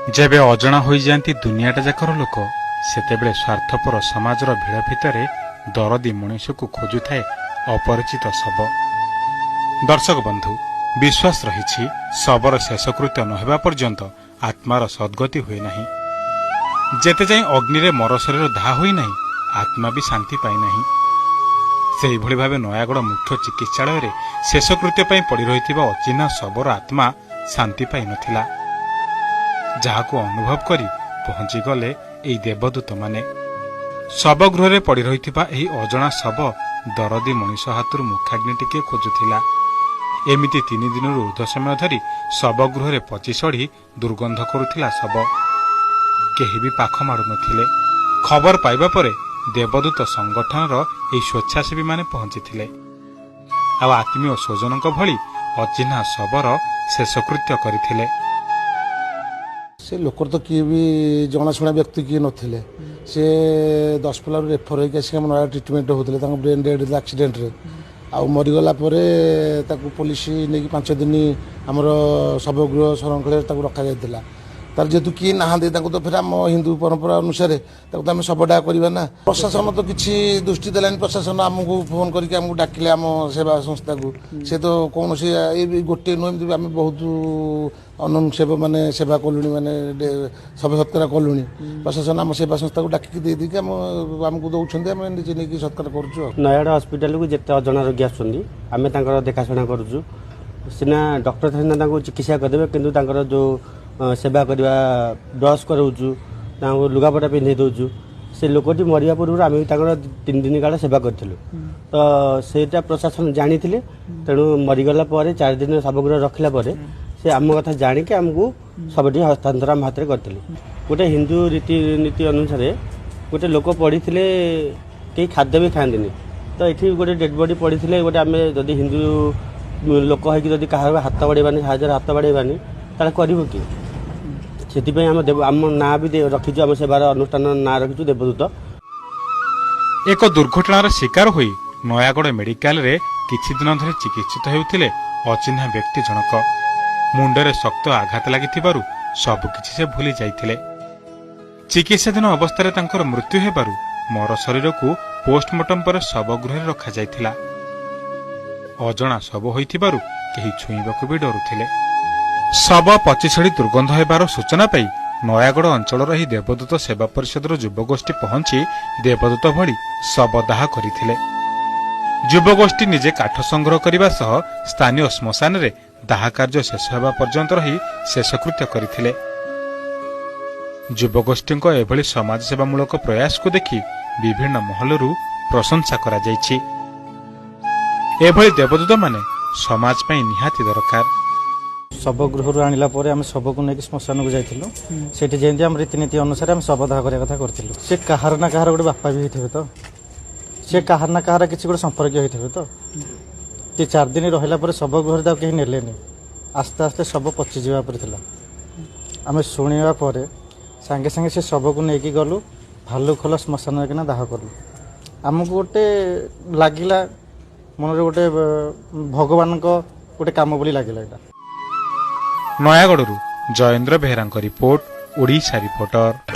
जेबे अजणा हो जाती दुनियाटा जाकर लोक सेतेबेले स्वार्थपर समाजर भिड़ भितर दरदी मनीष को खोजुए अपरिचित शब। दर्शक बंधु, विश्वास रही शबर शेषकृत्य नहेबा पर्यंत आत्मार सद्गति हुए नहीं। जेते जाए अग्नि मर शरीर दाह होई नहीं, आत्मा भी शांति पाई नहीं। से भली भावे नयागढ़ मुख्य चिकित्सालय शेषकृत्य पड़ी रही अचिन्हा शबर आत्मा शांति पाई नथिला, जहाको अनुभव करी पहुंची गले एई देवदूत माने। शबगृह पड़ी रही अजणा शब दरदी मनीष हाथरू मुखाग्नि टिके खोजुथिला। एमिति 3 दिन ऊर्ध्व समय धरी शबगृह पची सड़ी दुर्गंध करुथिला शब। केही भी पाख मारु नथिले। खबर पाइबा परे देवदूत संगठनर एई स्वेच्छासेवी माने पहुंचीथिले आ आत्मीय स्वजनक भली अचिन्हा शबर शेषकृत्य करथिले। से लोकर तो किए भी जनाशुना व्यक्ति किए नथिले। से 10 पल्ला रेफर होइक आसी हम नया ट्रीटमेंट होतले तांको ब्रेन डेड एक्सीडेंट रे आ मरीगला परे ताकू पुलिस नेकी 5 दिन हमर सबगृह संरक्षण ताकू रखा जायतिला। तार जेतु किए नहांदे ताकू तो फिर हम हिंदू परंपरा अनुसार ताकू तो हम सबडा करबा ना। प्रशासन तो किछि दृष्टि देलानी। प्रशासन हमको फोन करके हमको डाकिले हम सेवा संस्था को। से तो कौन से ए गोटे नुह आम बहुत अनन सेवा माने सेवा कलुनी माने सब सत्कार कलुनी। प्रशासन आम सेवा संस्था को डाकिक दे देके हमको दौरान आम निजे नहीं सत्कार करूँ। नयागढ़ हस्पिटाल को जिते अजणा रोगी आसुँच आम देखाशुना करुँ। सीना डॉक्टर सीना चिकित्सा करदे कि जो सेवा करवा ब्रश कराऊँ लुगापटा पिंधे दौचु। से लोकटी मरिया पूर्व आम 3 दिन काल सेवा करूँ। तो सेटा प्रशासन जानी तेणु मरीगला 4 दिन सबगृह रखला से आम कथा जाणिक आमको सबटी हस्तांतर आम हाथ में करते। गोटे हिंदू रीतिनीति अनुसार गोटे लोक पड़ी कई खाद्य भी खाती। तो ये गोटे डेड बॉडी पड़ी गोटे आम जदि हिंदू लोक होगी कह हाथ बढ़ेबानी साहय हाथ बढ़ेबानी ताले करू कि से आम ना भी रखीचु आम सेवार अनुष्ठान ना रखीचु देवदूत। एक दुर्घटनार शिकार होई नयागढ़ मेडिकल रे किछि दिन धरि चिकित्सित हेउथिले अचिन्हा व्यक्ति जनक। मुंडरे शक्त आघात लागिथिबारु सबकिछि से भूली जाइथिले। चिकित्साधीन अवस्था तांकर मृत्यु हेबारु मर शरीर को पोस्टमार्टम पर शबगृह रखा जाइथिला। अजणा शब होइथिबारु केही छुईबाकू भी डरुथिले। शब पचिछड़ी दुर्गंध हेबार सूचना पाई नयागढ़ अंचल ही देवदूत सेवा परिषदर युवगोष्ठी पहुंची देवदूत भली शब दाह करथिले। युवगोष्ठी निजे काठ संग्रह करने सह स्थानीय श्मशान रे दाह कार्य शेष होगा पर्यंत रही शेषकृत्य करथिले। युवगोष्ठी एभली समाज सेवामूलक प्रयास को देखि विभिन्न महलरू प्रशंसा करा जायछि। एभली देवदूत माने समाज पई निहाती दरकार। शबगृह आनिला आम शब को लेकिन श्मशान को जाइलु। सेठी जेंती हम रीतिनीति अनुसार आम शब दाह करने कथा करथिलु। से कहार ना कहार गोटे बापा भी होइथिबे तो से कहार ना कहार किसी गोटे संपर्क होइथिबे तो 4 दिन रहिला पर शबगृह ताको केही नेलेनी। आस्ते आस्ते शब पचि जीवा पर थिला। आम शुणिबा परे सांगे सांगे से शब को लेकिन गलु भालुखोल श्मशान किना दाह कलु। आमको गोटे लागिला मन गोटे भगवान गोटे काम बोली लागिला। Nayagarh Jayendra Behera report, Odisha reporter.